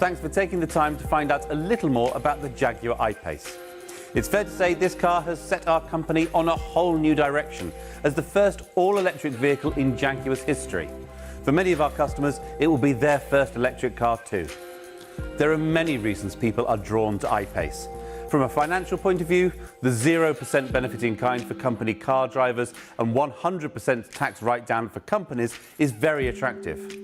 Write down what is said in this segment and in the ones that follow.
Thanks for taking the time to find out a little more about the Jaguar I-PACE. It's fair to say this car has set our company on a whole new direction as the first all-electric vehicle in Jaguar's history. For many of our customers, it will be their first electric car too. There are many reasons people are drawn to I-PACE. From a financial point of view, the 0% benefit in kind for company car drivers and 100% tax write-down for companies is very attractive.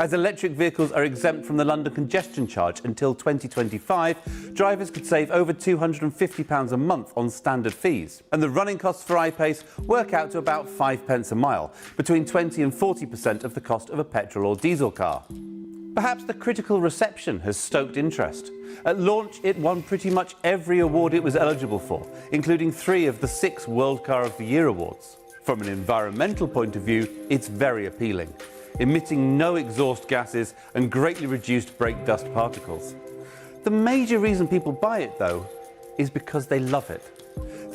As electric vehicles are exempt from the London congestion charge until 2025, drivers could save over £250 a month on standard fees. And the running costs for I-PACE work out to about 5 pence a mile, between 20 and 40% of the cost of a petrol or diesel car. Perhaps the critical reception has stoked interest. At launch, it won pretty much every award it was eligible for, including 3 of the 6 World Car of the Year awards. From an environmental point of view, it's very appealing, emitting no exhaust gases and greatly reduced brake dust particles. The major reason people buy it, though, is because they love it.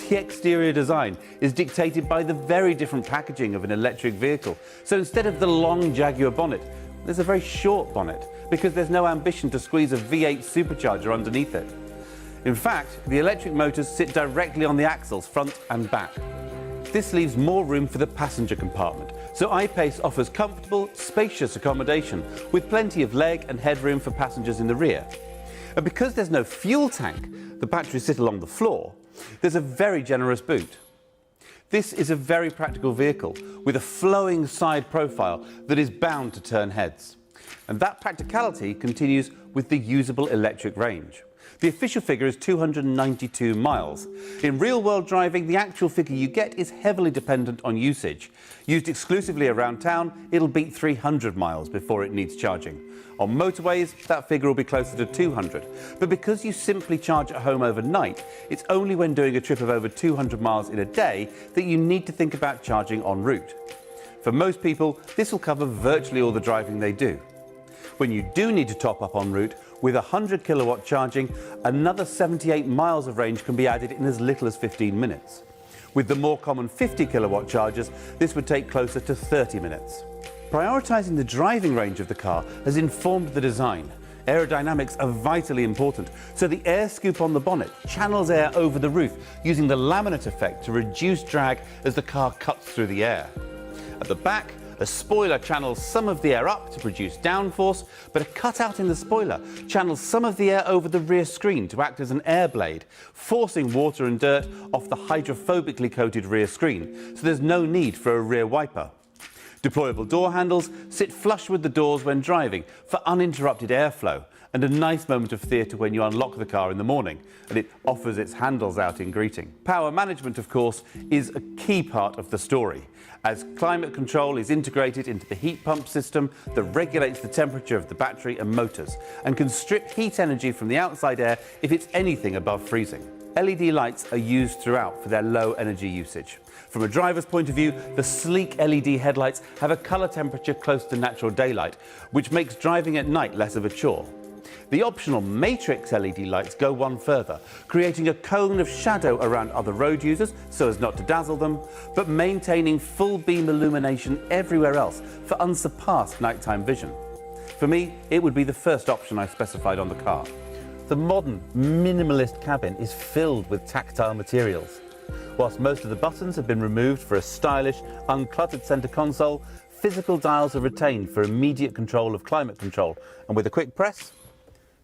The exterior design is dictated by the very different packaging of an electric vehicle. So instead of the long Jaguar bonnet, there's a very short bonnet because there's no ambition to squeeze a V8 supercharger underneath it. In fact, the electric motors sit directly on the axles, front and back. This leaves more room for the passenger compartment, so I-PACE offers comfortable, spacious accommodation with plenty of leg and headroom for passengers in the rear. And because there's no fuel tank, the batteries sit along the floor, there's a very generous boot. This is a very practical vehicle with a flowing side profile that is bound to turn heads. And that practicality continues with the usable electric range. The official figure is 292 miles. In real-world driving, the actual figure you get is heavily dependent on usage. Used exclusively around town, it'll beat 300 miles before it needs charging. On motorways, that figure will be closer to 200. But because you simply charge at home overnight, it's only when doing a trip of over 200 miles in a day that you need to think about charging en route. For most people, this will cover virtually all the driving they do. When you do need to top up en route, with 100 kilowatt charging, another 78 miles of range can be added in as little as 15 minutes. With the more common 50 kilowatt chargers, this would take closer to 30 minutes. Prioritising the driving range of the car has informed the design. Aerodynamics are vitally important, so the air scoop on the bonnet channels air over the roof using the laminate effect to reduce drag as the car cuts through the air. At the back, a spoiler channels some of the air up to produce downforce, but a cutout in the spoiler channels some of the air over the rear screen to act as an air blade, forcing water and dirt off the hydrophobically coated rear screen, so there's no need for a rear wiper. Deployable door handles sit flush with the doors when driving for uninterrupted airflow, and a nice moment of theatre when you unlock the car in the morning and it offers its handles out in greeting. Power management, of course, is a key part of the story, as climate control is integrated into the heat pump system that regulates the temperature of the battery and motors and can strip heat energy from the outside air if it's anything above freezing. LED lights are used throughout for their low energy usage. From a driver's point of view, the sleek LED headlights have a colour temperature close to natural daylight, which makes driving at night less of a chore. The optional matrix LED lights go one further, creating a cone of shadow around other road users so as not to dazzle them, but maintaining full beam illumination everywhere else for unsurpassed nighttime vision. For me, it would be the first option I specified on the car. The modern, minimalist cabin is filled with tactile materials. Whilst most of the buttons have been removed for a stylish, uncluttered centre console, physical dials are retained for immediate control of climate control, and with a quick press,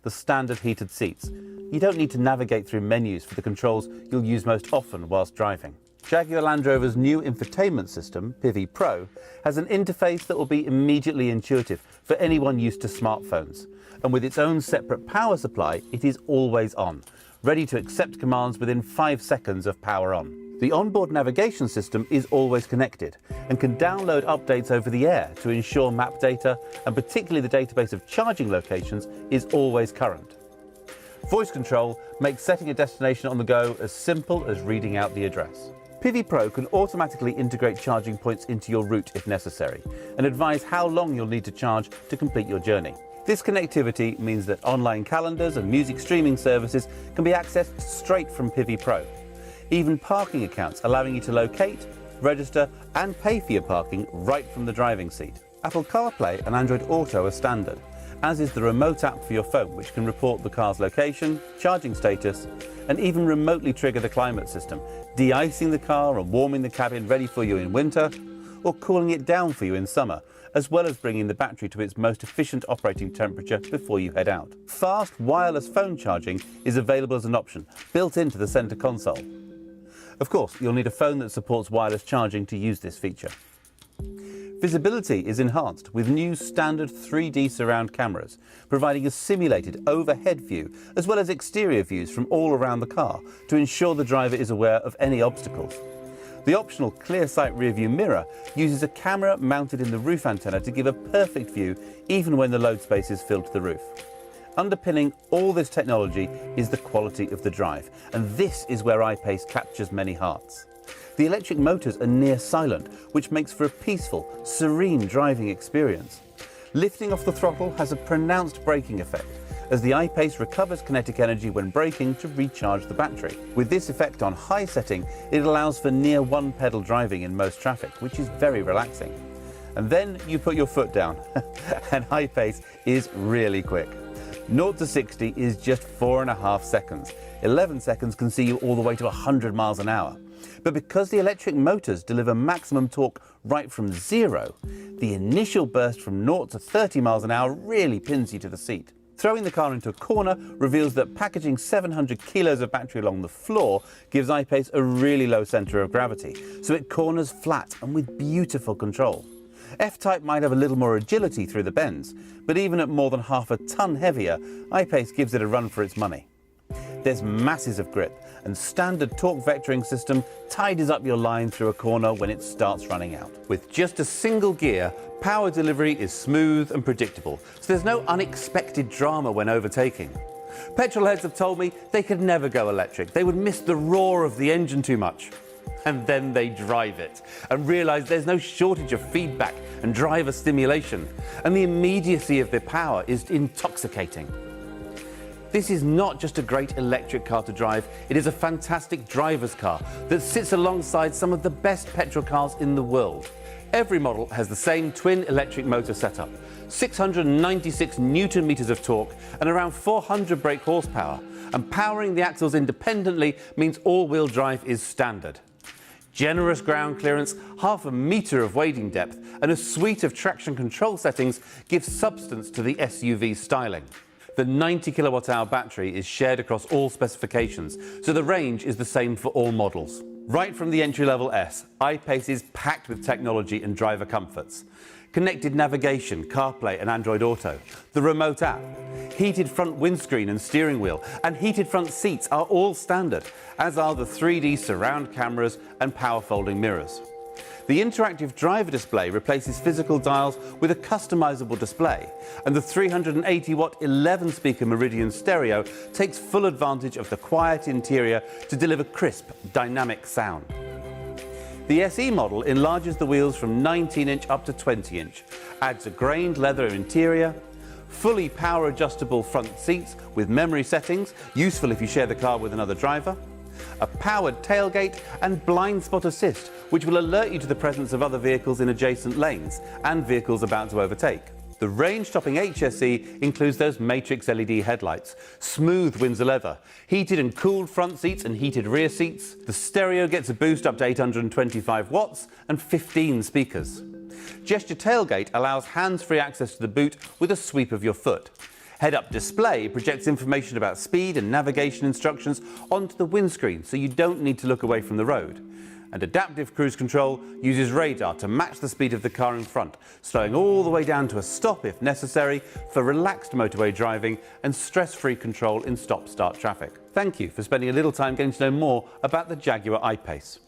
the standard heated seats. You don't need to navigate through menus for the controls you'll use most often whilst driving. Jaguar Land Rover's new infotainment system, Pivi Pro, has an interface that will be immediately intuitive for anyone used to smartphones. And with its own separate power supply, it is always on, ready to accept commands within 5 seconds of power on. The onboard navigation system is always connected and can download updates over the air to ensure map data, and particularly the database of charging locations, is always current. Voice control makes setting a destination on the go as simple as reading out the address. Pivi Pro can automatically integrate charging points into your route if necessary and advise how long you'll need to charge to complete your journey. This connectivity means that online calendars and music streaming services can be accessed straight from Pivi Pro. Even parking accounts allowing you to locate, register and pay for your parking right from the driving seat. Apple CarPlay and Android Auto are standard, as is the remote app for your phone, which can report the car's location, charging status, and even remotely trigger the climate system, de-icing the car and warming the cabin ready for you in winter, or cooling it down for you in summer, as well as bringing the battery to its most efficient operating temperature before you head out. Fast wireless phone charging is available as an option, built into the center console. Of course, you'll need a phone that supports wireless charging to use this feature. Visibility is enhanced with new standard 3D surround cameras, providing a simulated overhead view as well as exterior views from all around the car to ensure the driver is aware of any obstacles. The optional clear sight rearview mirror uses a camera mounted in the roof antenna to give a perfect view even when the load space is filled to the roof. Underpinning all this technology is the quality of the drive, and this is where I-PACE captures many hearts. The electric motors are near silent, which makes for a peaceful, serene driving experience. Lifting off the throttle has a pronounced braking effect, as the I-PACE recovers kinetic energy when braking to recharge the battery. With this effect on high setting, it allows for near one-pedal driving in most traffic, which is very relaxing. And then you put your foot down, and I-PACE is really quick. 0 to 60 is just 4.5 seconds. 11 seconds can see you all the way to 100 miles an hour. But because the electric motors deliver maximum torque right from zero, the initial burst from 0 to 30 miles an hour really pins you to the seat. Throwing the car into a corner reveals that packaging 700 kilos of battery along the floor gives I-PACE a really low centre of gravity, so it corners flat and with beautiful control. F-Type might have a little more agility through the bends, but even at more than half a tonne heavier, I-PACE gives it a run for its money. There's masses of grip, and standard torque vectoring system tidies up your line through a corner when it starts running out. With just a single gear, power delivery is smooth and predictable, so there's no unexpected drama when overtaking. Petrol heads have told me they could never go electric. They would miss the roar of the engine too much. And then they drive it and realise there's no shortage of feedback and driver stimulation, and the immediacy of their power is intoxicating. This is not just a great electric car to drive, it is a fantastic driver's car that sits alongside some of the best petrol cars in the world. Every model has the same twin electric motor setup, 696 Newton meters of torque and around 400 brake horsepower, and powering the axles independently means all-wheel drive is standard. Generous ground clearance, half a metre of wading depth, and a suite of traction control settings give substance to the SUV styling. The 90 kilowatt-hour battery is shared across all specifications, so the range is the same for all models. Right from the entry-level S, I-PACE is packed with technology and driver comforts. Connected navigation, CarPlay and Android Auto, the remote app, heated front windscreen and steering wheel, and heated front seats are all standard, as are the 3D surround cameras and power folding mirrors. The interactive driver display replaces physical dials with a customizable display, and the 380-watt 11-speaker Meridian stereo takes full advantage of the quiet interior to deliver crisp, dynamic sound. The SE model enlarges the wheels from 19-inch up to 20-inch, adds a grained leather interior, fully power-adjustable front seats with memory settings, useful if you share the car with another driver, a powered tailgate and blind spot assist, which will alert you to the presence of other vehicles in adjacent lanes and vehicles about to overtake. The range-topping HSE includes those matrix LED headlights, smooth Windsor leather, heated and cooled front seats and heated rear seats. The stereo gets a boost up to 825 watts and 15 speakers. Gesture tailgate allows hands-free access to the boot with a sweep of your foot. Head-up display projects information about speed and navigation instructions onto the windscreen, so you don't need to look away from the road. And adaptive cruise control uses radar to match the speed of the car in front, slowing all the way down to a stop if necessary for relaxed motorway driving and stress-free control in stop-start traffic. Thank you for spending a little time getting to know more about the Jaguar I-PACE.